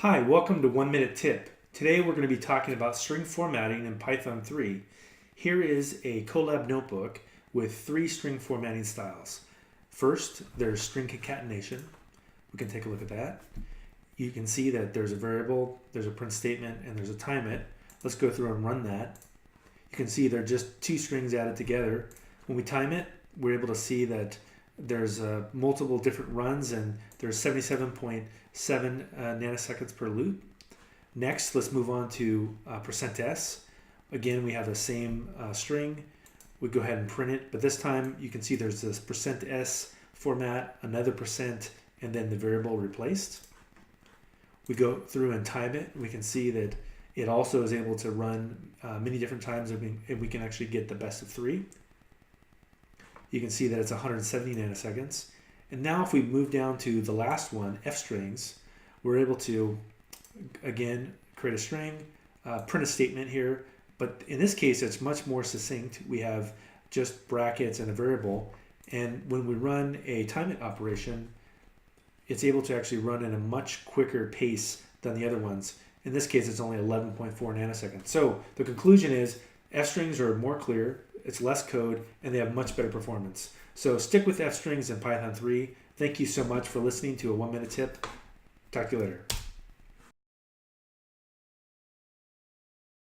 Hi, welcome to 1 Minute Tip. Today we're going to be talking about string formatting in Python 3. Here is a Colab notebook with 3 string formatting styles. First, there's string concatenation. We can take a look at that. You can see that there's a variable, there's a print statement, and there's a time it. Let's go through and run that. You can see they're just 2 strings added together. When we time it, we're able to see that there's multiple different runs and there's 77.7 nanoseconds per loop. Next, let's move on to %s. Again, we have the same string. We go ahead and print it, but this time you can see there's this %s format, another %, and then the variable replaced. We go through and time it. We can see that it also is able to run many different times, and we can actually get the best of 3. You can see that it's 170 nanoseconds. And now if we move down to the last one, f strings, we're able to, again, create a string, print a statement here. But in this case, it's much more succinct. We have just brackets and a variable. And when we run a time it operation, it's able to actually run in a much quicker pace than the other ones. In this case, it's only 11.4 nanoseconds. So the conclusion is f strings are more clear, it's less code, and they have much better performance. So stick with f strings in Python 3. Thank you so much for listening to a 1 Minute Tip. Talk to you later.